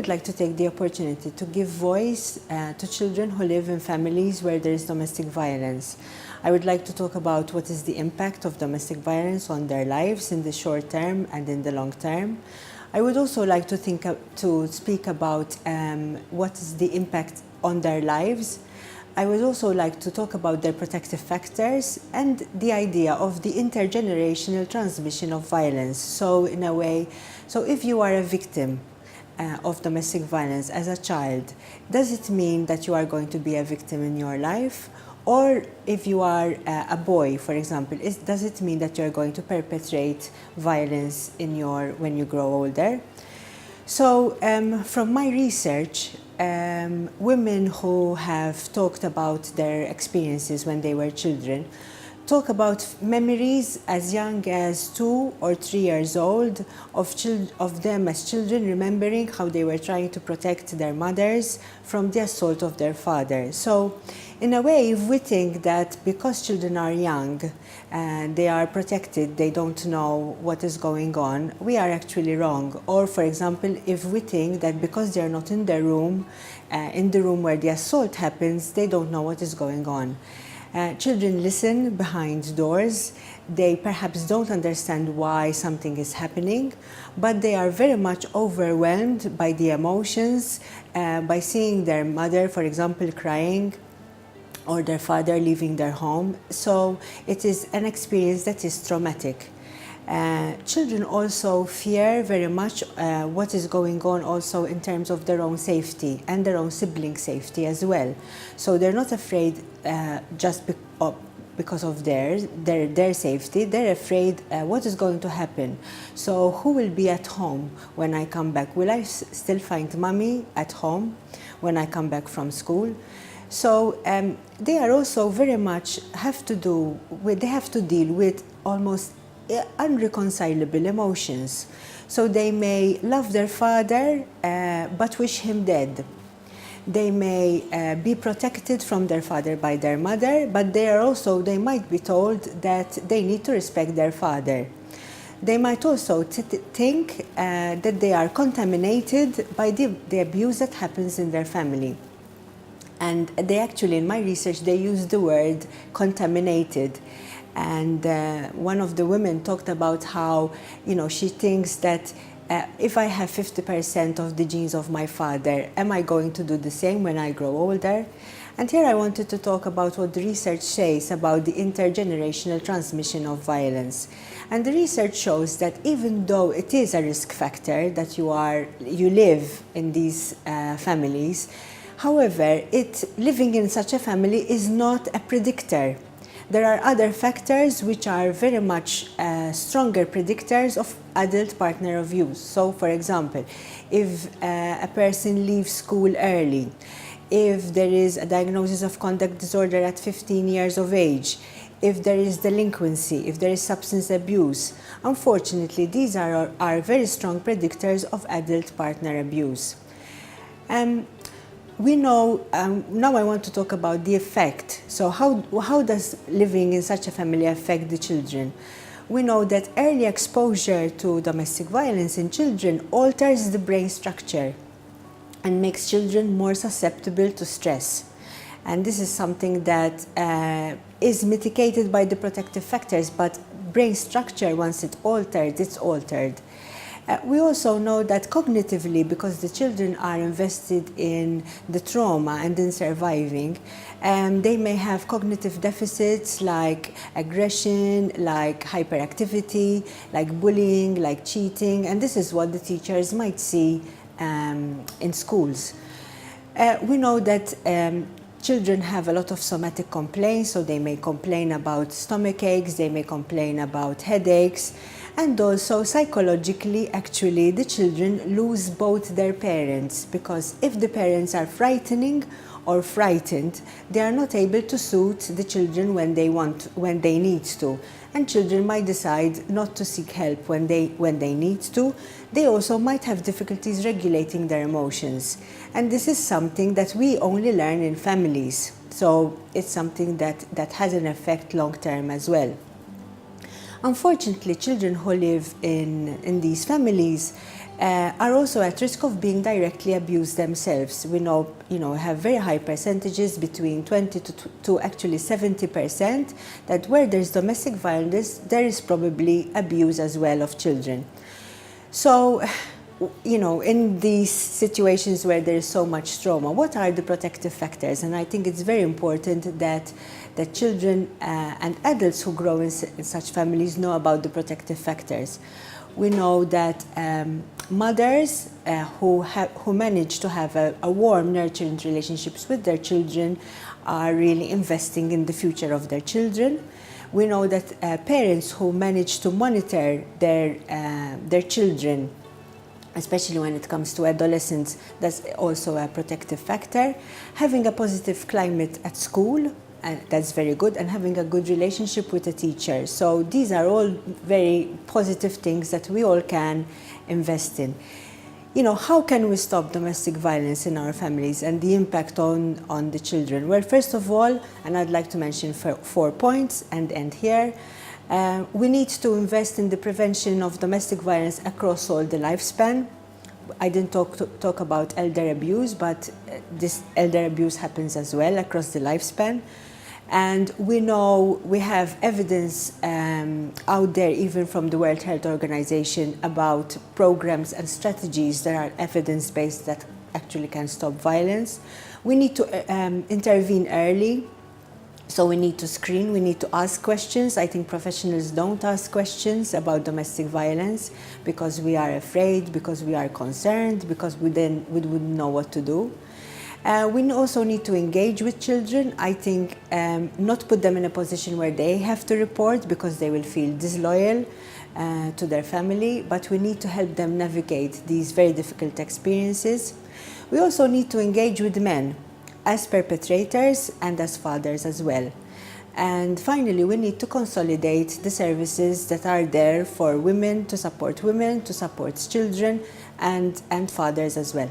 would like to take the opportunity to give voice to children who live in families where there is domestic violence. I would like to talk about what is the impact of domestic violence on their lives in the short term and in the long term. I would also like to speak about what is the impact on their lives. I would also like to talk about their protective factors and the idea of the intergenerational transmission of violence. So in a way, if you are a victim of domestic violence as a child, does it mean that you are going to be a victim in your life? Or if you are a boy, for example, does it mean that you're going to perpetrate violence when you grow older? So from my research, women who have talked about their experiences when they were children talk about memories as young as 2 or 3 years old of them as children remembering how they were trying to protect their mothers from the assault of their father. So in a way, if we think that because children are young and they are protected, they don't know what is going on, we are actually wrong. Or for example, if we think that because they are not in the room where the assault happens, they don't know what is going on. Children listen behind doors. They perhaps don't understand why something is happening, but they are very much overwhelmed by the emotions, by seeing their mother, for example, crying, or their father leaving their home. So it is an experience that is traumatic. Children also fear very much what is going on also in terms of their own safety and their own sibling safety as well. So they're not afraid just because of their safety. They're afraid what is going to happen. So who will be at home when I come back? Will I still find mommy at home when I come back from school? So they are also very much have to deal with almost unreconcilable emotions. So they may love their father but wish him dead. They may be protected from their father by their mother, but they might be told that they need to respect their father. They might also think that they are contaminated by the abuse that happens in their family. And they actually, in my research, they use the word contaminated. And one of the women talked about how, she thinks that if I have 50% of the genes of my father, am I going to do the same when I grow older? And here I wanted to talk about what the research says about the intergenerational transmission of violence. And the research shows that even though it is a risk factor that you live in these families, however, living in such a family is not a predictor. There are other factors which are very much stronger predictors of adult partner abuse. So, for example, if a person leaves school early, if there is a diagnosis of conduct disorder at 15 years of age, if there is delinquency, if there is substance abuse, unfortunately, these are very strong predictors of adult partner abuse. We know, now I want to talk about the effect. So how does living in such a family affect the children? We know that early exposure to domestic violence in children alters the brain structure and makes children more susceptible to stress. And this is something that is mitigated by the protective factors, but brain structure, once it's altered. We also know that cognitively, because the children are invested in the trauma and in surviving, they may have cognitive deficits like aggression, like hyperactivity, like bullying, like cheating, and this is what the teachers might see in schools. We know that children have a lot of somatic complaints, so they may complain about stomach aches, they may complain about headaches, and also psychologically, actually, the children lose both their parents, because if the parents are frightening or frightened, they are not able to soothe the children when they need to. And children might decide not to seek help when they need to. They also might have difficulties regulating their emotions. And this is something that we only learn in families. So it's something that has an effect long term as well. Unfortunately, children who live in these families are also at risk of being directly abused themselves. We know, have very high percentages, between 20 to actually 70%, that where there's domestic violence, there is probably abuse as well of children. So, in these situations where there is so much trauma, what are the protective factors? And I think it's very important that children and adults who grow in such families know about the protective factors. We know that mothers who manage to have a warm, nurturing relationships with their children are really investing in the future of their children. We know that parents who manage to monitor their children, especially when it comes to adolescents, that's also a protective factor. Having a positive climate at school, and that's very good, and having a good relationship with a teacher. So these are all very positive things that we all can invest in. How can we stop domestic violence in our families and the impact on the children? Well, first of all, and I'd like to mention 4 points and end here, we need to invest in the prevention of domestic violence across all the lifespan. I didn't talk about elder abuse, but this elder abuse happens as well across the lifespan. And we know we have evidence out there, even from the World Health Organization, about programs and strategies that are evidence-based that actually can stop violence. We need to intervene early. So we need to screen, we need to ask questions. I think professionals don't ask questions about domestic violence because we are afraid, because we are concerned, because we wouldn't know what to do. We also need to engage with children. I think not put them in a position where they have to report because they will feel disloyal to their family, but we need to help them navigate these very difficult experiences. We also need to engage with men as perpetrators and as fathers as well. And finally, we need to consolidate the services that are there for women, to support children and fathers as well.